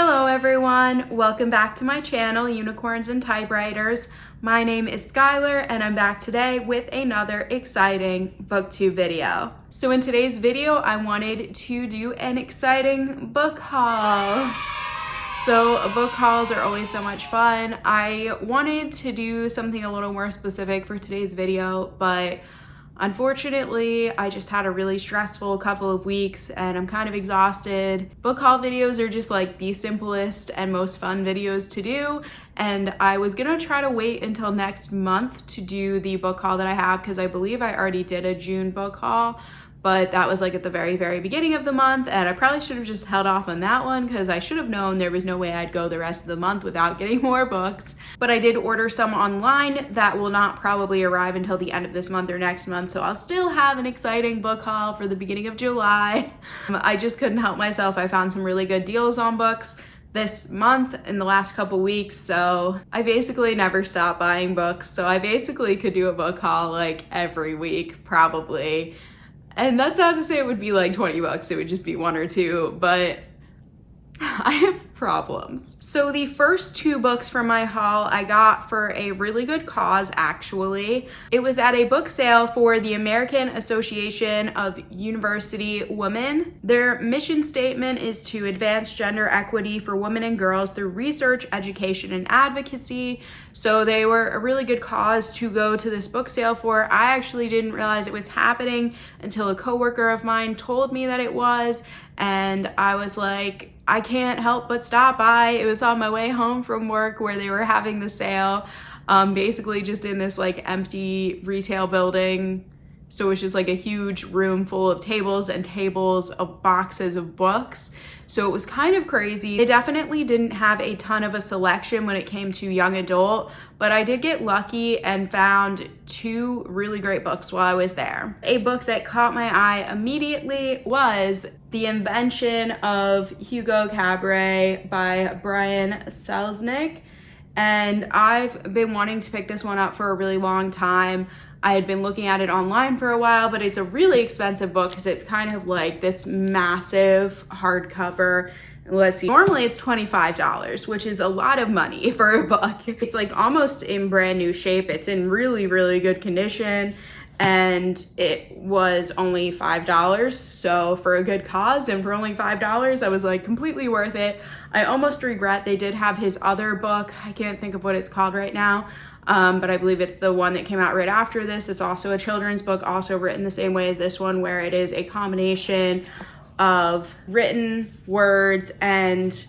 Hello everyone, welcome back to my channel, Unicorns and Typewriters. My name is Skylar and I'm back today with another exciting booktube video. So in today's video, I wanted to do an exciting book haul. So book hauls are always so much fun. I wanted to do something a little more specific for today's video, but unfortunately, I just had a really stressful couple of weeks and I'm kind of exhausted. Book haul videos are just like the simplest and most fun videos to do. And I was gonna try to wait until next month to do the book haul that I have because I believe I already did a June book haul, but that was like at the very beginning of the month and I probably should have just held off on that one because I should have known there was no way I'd go the rest of the month without getting more books. But I did order some online that will not probably arrive until the end of this month or next month, so I'll still have an exciting book haul for the beginning of July. I just couldn't help myself. I found some really good deals on books this month in the last couple weeks, so I basically never stopped buying books, so I basically could do a book haul like every week probably. And that's not to say it would be like 20 bucks, it would just be one or two, but I have problems. So the first two books from my haul I got for a really good cause, actually. It was at a book sale for the American Association of University Women. Their mission statement is to advance gender equity for women and girls through research, education, and advocacy. So they were a really good cause to go to this book sale for. I actually didn't realize it was happening until a coworker of mine told me that it was, and I was like, I can't help but stop by. It was on my way home from work where they were having the sale, basically just in this like empty retail building. So it was just like a huge room full of tables and tables of boxes of books. So it was kind of crazy. They definitely didn't have a ton of a selection when it came to young adult, but I did get lucky and found two really great books while I was there. A book that caught my eye immediately was The Invention of Hugo Cabret by Brian Selznick. And I've been wanting to pick this one up for a really long time. I had been looking at it online for a while, but it's a really expensive book because it's kind of like this massive hardcover. Let's see, normally it's $25, which is a lot of money for a book. It's like almost in brand new shape. It's in really good condition. And it was only $5. So for a good cause and for only $5, I was like completely worth it. I almost regret they did have his other book. I can't think of what it's called right now. But I believe it's the one that came out right after this. It's also a children's book, also written the same way as this one, where it is a combination of written words and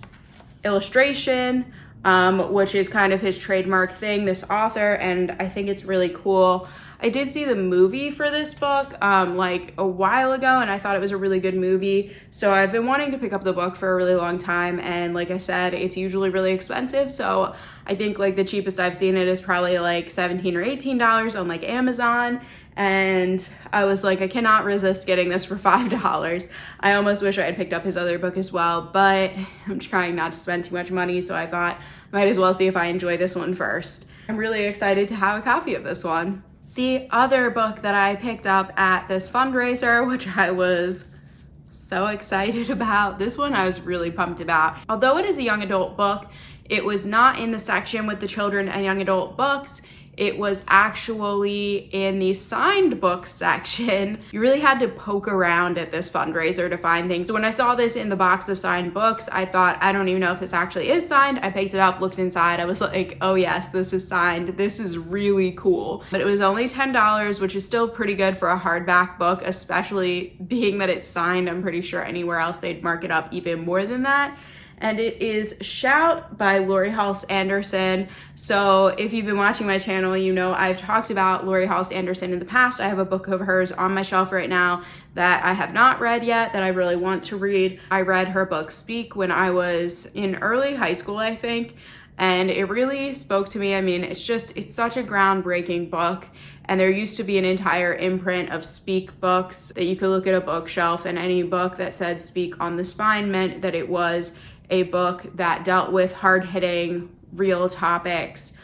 illustration, which is kind of his trademark thing, this author, and I think it's really cool. I did see the movie for this book like a while ago, and I thought it was a really good movie. So I've been wanting to pick up the book for a really long time, and like I said, it's usually really expensive. So I think like the cheapest I've seen it is probably like $17 or $18 on like Amazon. And I was like, I cannot resist getting this for $5. I almost wish I had picked up his other book as well, but I'm trying not to spend too much money. So I thought might as well see if I enjoy this one first. I'm really excited to have a copy of this one. The other book that I picked up at this fundraiser, which I was so excited about, this one I was really pumped about. Although it is a young adult book, it was not in the section with the children and young adult books. It was actually in the signed books section. You really had to poke around at this fundraiser to find things. So when I saw this in the box of signed books, I thought, I don't even know if this actually is signed. I picked it up, looked inside. I was like, oh yes, this is signed. This is really cool. But it was only $10, which is still pretty good for a hardback book, especially being that it's signed. I'm pretty sure anywhere else they'd mark it up even more than that. And it is Shout by Laurie Halse Anderson. So if you've been watching my channel, you know I've talked about Laurie Halse Anderson in the past. I have a book of hers on my shelf right now that I have not read yet that I really want to read. I read her book Speak when I was in early high school, I think, and it really spoke to me. I mean, it's such a groundbreaking book. And there used to be an entire imprint of Speak books that you could look at a bookshelf, and any book that said Speak on the spine meant that it was a book that dealt with hard-hitting, real topics.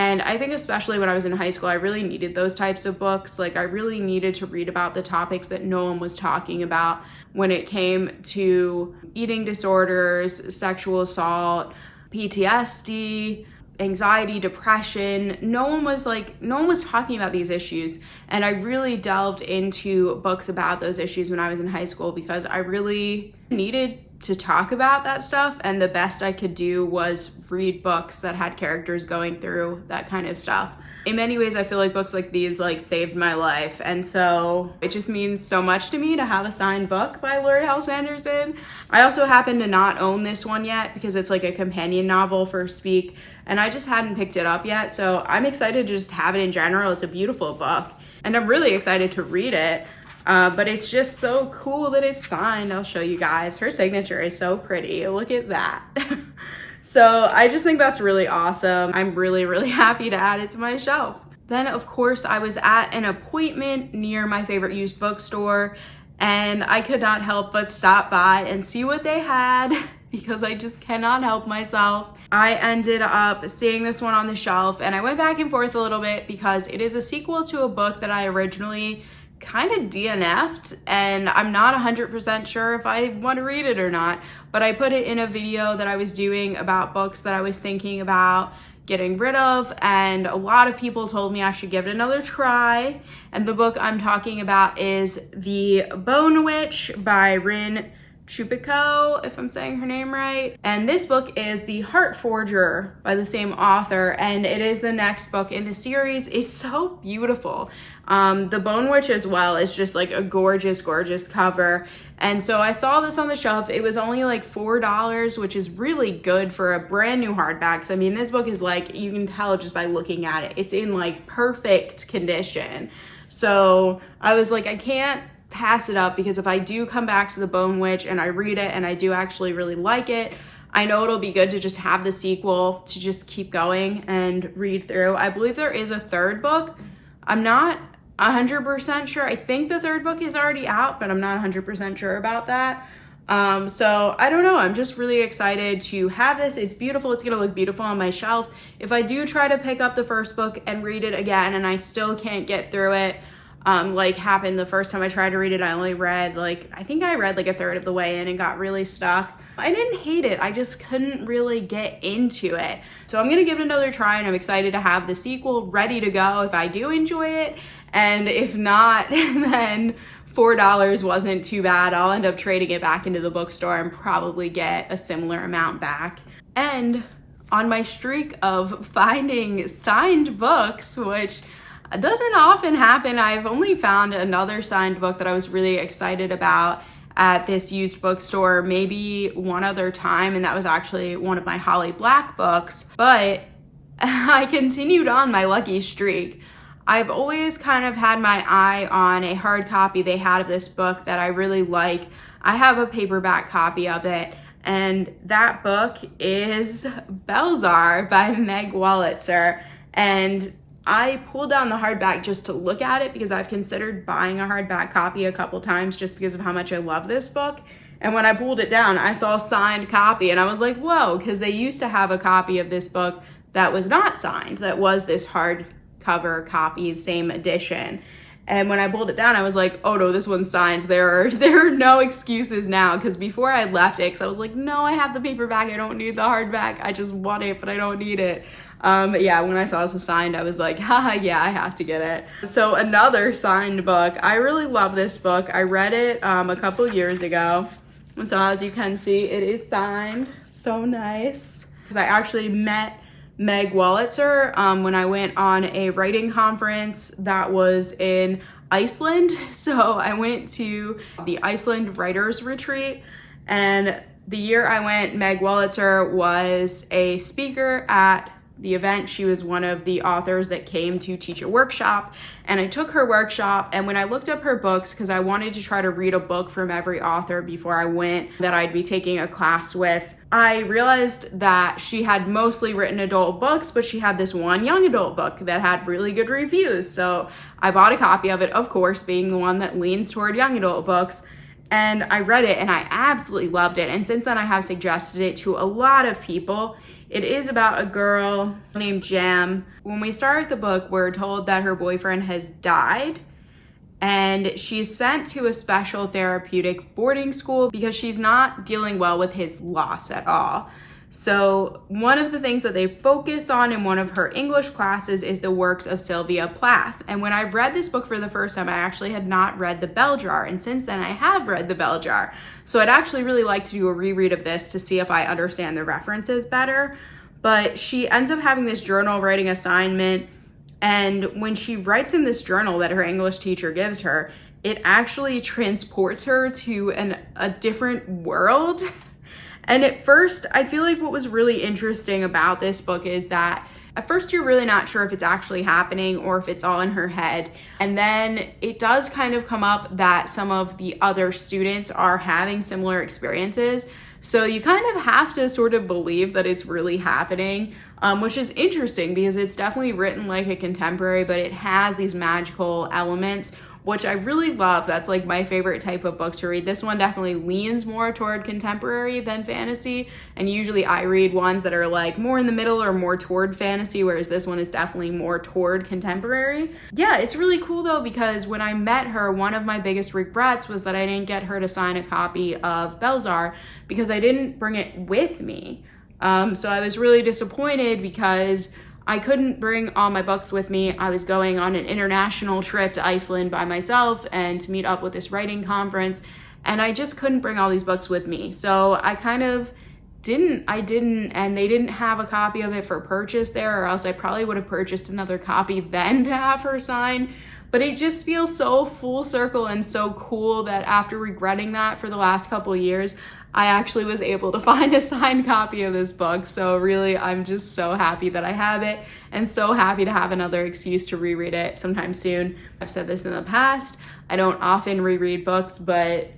And I think especially when I was in high school, I really needed those types of books. Like I really needed to read about the topics that no one was talking about when it came to eating disorders, sexual assault, PTSD, anxiety, depression. No one was talking about these issues. And I really delved into books about those issues when I was in high school because I really needed to talk about that stuff, and the best I could do was read books that had characters going through that kind of stuff. In many ways, I feel like books like these like saved my life, and so it just means so much to me to have a signed book by Laurie Halse. I also happen to not own this one yet because it's like a companion novel for Speak, and I just hadn't picked it up yet, so I'm excited to just have it in general. It's a beautiful book, and I'm really excited to read it. But it's just so cool that it's signed. I'll show you guys. Her signature is so pretty. Look at that. So I just think that's really awesome. I'm really, really happy to add it to my shelf. Then, of course, I was at an appointment near my favorite used bookstore, and I could not help but stop by and see what they had because I just cannot help myself. I ended up seeing this one on the shelf, and I went back and forth a little bit because it is a sequel to a book that I originally kind of DNF'd, and I'm not 100% sure if I want to read it or not, but I put it in a video that I was doing about books that I was thinking about getting rid of, and a lot of people told me I should give it another try. And the book I'm talking about is The Bone Witch by Rin Chupeco, if I'm saying her name right. And this book is The Heart Forger by the same author, and it is the next book in the series. It's so beautiful. The Bone Witch as well is just like a gorgeous, gorgeous cover. And so I saw this on the shelf. It was only like $4, which is really good for a brand new hardback. So, I mean, this book is like, you can tell just by looking at it, it's in like perfect condition. So I was like, I can't pass it up because if I do come back to The Bone Witch and I read it and I do actually really like it, I know it'll be good to just have the sequel to just keep going and read through. I believe there is a third book. I'm not 100% sure. I think the third book is already out, but I'm not 100% sure about that. So I don't know. I'm just really excited to have this. It's beautiful. It's going to look beautiful on my shelf. If I do try to pick up the first book and read it again and I still can't get through it, like happened the first time I tried to read it, I only read I think I read like a third of the way in and got really stuck. I didn't hate it, I just couldn't really get into it. So I'm gonna give it another try, and I'm excited to have the sequel ready to go if I do enjoy it. And if not, then $4 wasn't too bad. I'll end up trading it back into the bookstore and probably get a similar amount back. And on my streak of finding signed books, which doesn't often happen, I've only found another signed book that I was really excited about at this used bookstore maybe one other time, and that was actually one of my Holly Black books. But I continued on my lucky streak. I've always kind of had my eye on a hard copy they had of this book that I really like. I have a paperback copy of it, and that book is Belzhar by Meg Wolitzer. And I pulled down the hardback just to look at it because I've considered buying a hardback copy a couple times just because of how much I love this book. And when I pulled it down, I saw a signed copy and I was like, whoa, because they used to have a copy of this book that was not signed, that was this hardcover copy, same edition. And when I pulled it down, I was like, oh no, this one's signed. There are no excuses now, because before I left it, because I was like, no, I have the paperback, I don't need the hardback. I just want it, but I don't need it. Yeah, when I saw this was signed, I was like, haha, yeah, I have to get it. So another signed book. I really love this book. I read it a couple years ago. And so as you can see, it is signed. So nice. Because I actually met Meg Wolitzer when I went on a writing conference that was in Iceland. So I went to the Iceland Writers Retreat, and the year I went, Meg Wolitzer was a speaker at the event. She was one of the authors that came to teach a workshop, and I took her workshop. And when I looked up her books, because I wanted to try to read a book from every author before I went that I'd be taking a class with, I realized that she had mostly written adult books, but she had this one young adult book that had really good reviews. So I bought a copy of it, of course, being the one that leans toward young adult books. And I read it and I absolutely loved it. And since then I have suggested it to a lot of people. It is about a girl named Jam. When we start the book, we're told that her boyfriend has died and she's sent to a special therapeutic boarding school because she's not dealing well with his loss at all. So one of the things that they focus on in one of her English classes is the works of Sylvia Plath. And when I read this book for the first time, I actually had not read the Belzhar. And since then I have read the Belzhar. So I'd actually really like to do a reread of this to see if I understand the references better. But she ends up having this journal writing assignment. And when she writes in this journal that her English teacher gives her, it actually transports her to a different world. And at first, I feel like what was really interesting about this book is that at first you're really not sure if it's actually happening or if it's all in her head. And then it does kind of come up that some of the other students are having similar experiences. So you kind of have to sort of believe that it's really happening, which is interesting because it's definitely written like a contemporary, but it has these magical elements, which I really love. That's like my favorite type of book to read. This one definitely leans more toward contemporary than fantasy. And usually I read ones that are like more in the middle or more toward fantasy, whereas this one is definitely more toward contemporary. Yeah, it's really cool though, because when I met her, one of my biggest regrets was that I didn't get her to sign a copy of Belzhar because I didn't bring it with me. So I was really disappointed because I couldn't bring all my books with me. I was going on an international trip to Iceland by myself and to meet up with this writing conference, and I just couldn't bring all these books with me. So I kind of didn't, and they didn't have a copy of it for purchase there, or else I probably would have purchased another copy then to have her sign. But it just feels so full circle and so cool that after regretting that for the last couple of years, I actually was able to find a signed copy of this book. So really, I'm just so happy that I have it and so happy to have another excuse to reread it sometime soon. I've said this in the past. I don't often reread books, but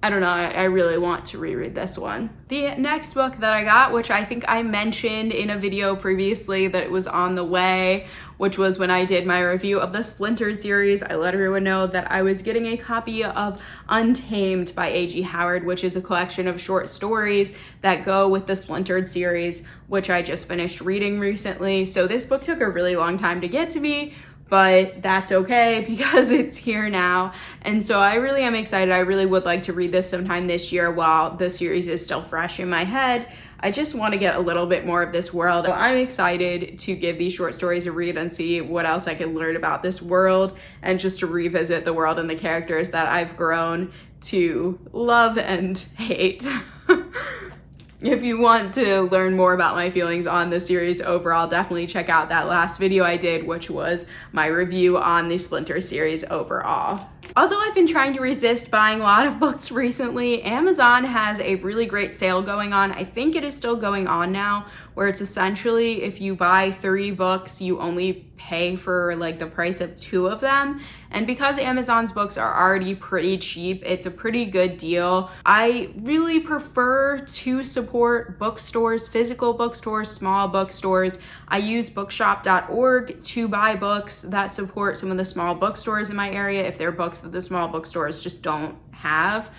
I don't know, I really want to reread this one. The next book that I got, which I think I mentioned in a video previously that it was on the way, which was when I did my review of the Splintered series. I let everyone know that I was getting a copy of Untamed by A.G. Howard, which is a collection of short stories that go with the Splintered series, which I just finished reading recently. So this book took a really long time to get to me, but that's okay because it's here now. And so I really am excited. I really would like to read this sometime this year while the series is still fresh in my head. I just want to get a little bit more of this world. So I'm excited to give these short stories a read and see what else I can learn about this world and just to revisit the world and the characters that I've grown to love and hate. If you want to learn more about my feelings on the series overall, definitely check out that last video I did, which was my review on the Splinter series overall. Although I've been trying to resist buying a lot of books recently, Amazon has a really great sale going on. I think it is still going on now, where it's essentially if you buy 3 books, you only pay for like the price of 2 of them. And because Amazon's books are already pretty cheap, it's a pretty good deal. I really prefer to support bookstores, physical bookstores, small bookstores. I use bookshop.org to buy books that support some of the small bookstores in my area if they're books that the small bookstores just don't have.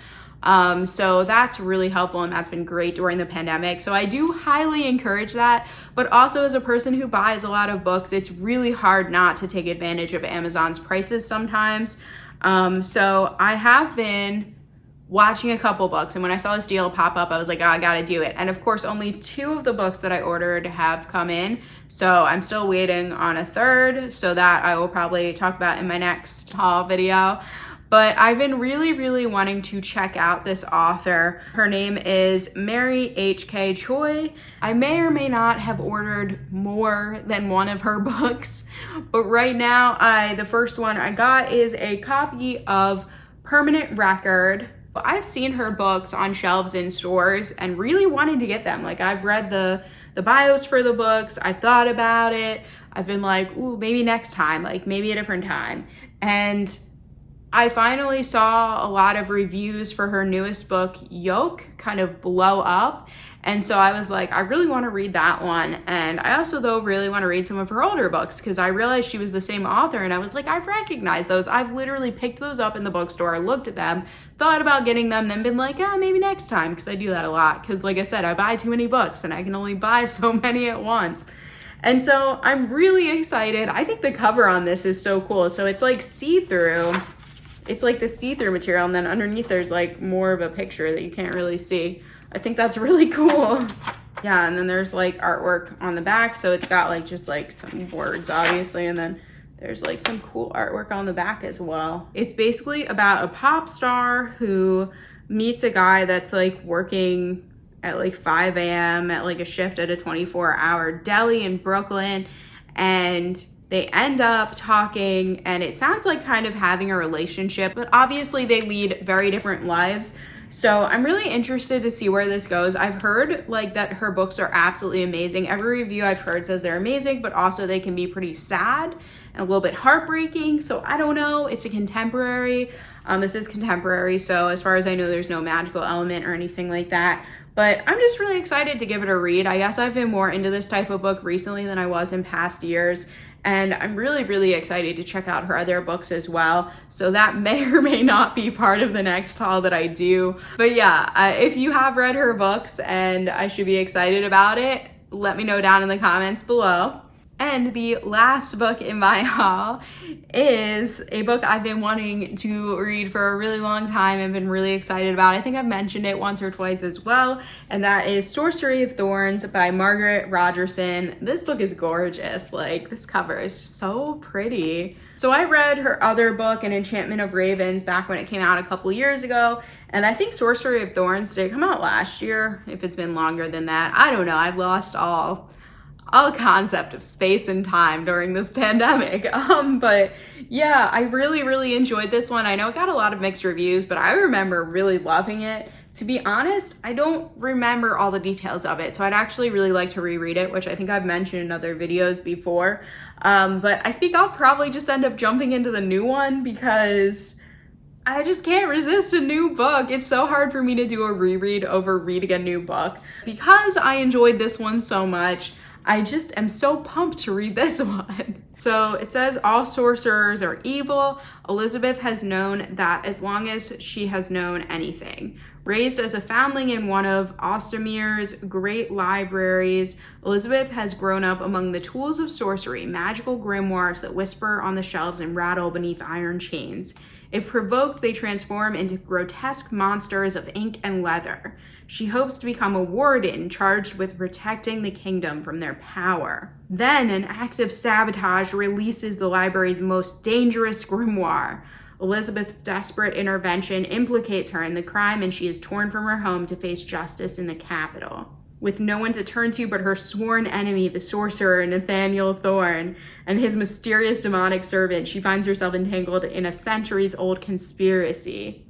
So that's really helpful and that's been great during the pandemic. So I do highly encourage that, but also as a person who buys a lot of books, it's really hard not to take advantage of Amazon's prices sometimes. So I have been watching a couple books, and when I saw this deal pop up, I was like, oh, I gotta do it. And of course, only 2 of the books that I ordered have come in. So I'm still waiting on a 3rd, so that I will probably talk about in my next haul video. But I've been really wanting to check out this author. Her name is Mary H.K. Choi. I may or may not have ordered more than one of her books, but right now the first one I got is a copy of Permanent Record. I've seen her books on shelves in stores and really wanted to get them. Like, I've read the bios for the books. I thought about it. I've been like, ooh, maybe next time, like maybe a different time. And I finally saw a lot of reviews for her newest book, Yolk, kind of blow up. And so I was like, I really want to read that one. And I also, though, really want to read some of her older books because I realized she was the same author. And I was like, I've recognized those. I've literally picked those up in the bookstore, looked at them, thought about getting them, then been like, maybe next time, because I do that a lot. Because like I said, I buy too many books and I can only buy so many at once. And so I'm really excited. I think the cover on this is so cool. So it's like see-through. It's like the see-through material, and then underneath there's like more of a picture that you can't really see. I think that's really cool. Yeah, and then there's like artwork on the back, so it's got like just like some words obviously, and then there's like some cool artwork on the back as well. It's basically about a pop star who meets a guy that's like working at like 5 a.m. at like a shift at a 24-hour deli in Brooklyn, and they end up talking, and it sounds like kind of having a relationship, but obviously they lead very different lives. So I'm really interested to see where this goes. I've heard like that her books are absolutely amazing. Every review I've heard says they're amazing, but also they can be pretty sad and a little bit heartbreaking. So I don't know. It's a contemporary. This is contemporary. So as far as I know, there's no magical element or anything like that. But I'm just really excited to give it a read. I guess I've been more into this type of book recently than I was in past years. And I'm really, really excited to check out her other books as well. So that may or may not be part of the next haul that I do. But yeah, if you have read her books and I should be excited about it, let me know down in the comments below. And the last book in my haul is a book I've been wanting to read for a really long time and been really excited about. I think I've mentioned it once or twice as well, and that is Sorcery of Thorns by Margaret Rogerson. This book is gorgeous. Like, this cover is just so pretty. So I read her other book, An Enchantment of Ravens, back when it came out a couple years ago, and I think Sorcery of Thorns did come out last year, if it's been longer than that. I don't know. I've lost all concept of space and time during this pandemic. But yeah, I really, really enjoyed this one. I know it got a lot of mixed reviews, but I remember really loving it. To be honest, I don't remember all the details of it, so I'd actually really like to reread it, which I think I've mentioned in other videos before. But I think I'll probably just end up jumping into the new one because I just can't resist a new book. It's so hard for me to do a reread over reading a new book. Because I enjoyed this one so much, I just am so pumped to read this one. So it says, all sorcerers are evil. Elizabeth has known that as long as she has known anything. Raised as a foundling in one of Ostermere's great libraries, Elizabeth has grown up among the tools of sorcery, magical grimoires that whisper on the shelves and rattle beneath iron chains. If provoked, they transform into grotesque monsters of ink and leather. She hopes to become a warden charged with protecting the kingdom from their power. Then an act of sabotage releases the library's most dangerous grimoire. Elizabeth's desperate intervention implicates her in the crime, and she is torn from her home to face justice in the capital. With no one to turn to but her sworn enemy, the sorcerer Nathaniel Thorne, and his mysterious demonic servant, she finds herself entangled in a centuries-old conspiracy.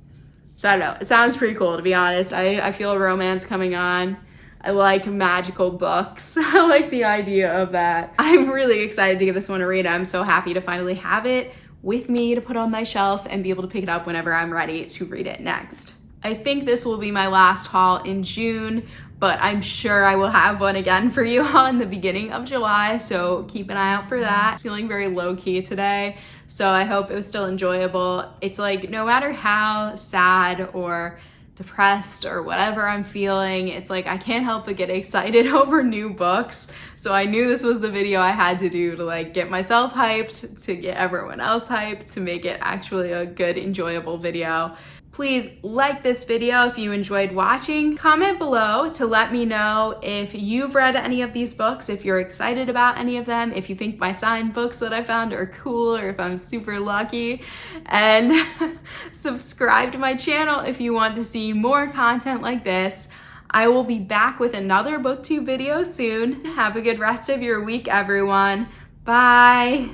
So I don't know, it sounds pretty cool, to be honest. I feel a romance coming on. I like magical books. I like the idea of that. I'm really excited to give this one a read. I'm so happy to finally have it with me to put on my shelf and be able to pick it up whenever I'm ready to read it next. I think this will be my last haul in June, but I'm sure I will have one again for you all in the beginning of July, so keep an eye out for that. Feeling very low-key today, so I hope it was still enjoyable. It's like, no matter how sad or depressed or whatever I'm feeling, it's like I can't help but get excited over new books. So I knew this was the video I had to do to like get myself hyped, to get everyone else hyped, to make it actually a good, enjoyable video. Please like this video if you enjoyed watching. Comment below to let me know if you've read any of these books, if you're excited about any of them, if you think my signed books that I found are cool, or if I'm super lucky. And subscribe to my channel if you want to see more content like this. I will be back with another booktube video soon. Have a good rest of your week, everyone. Bye.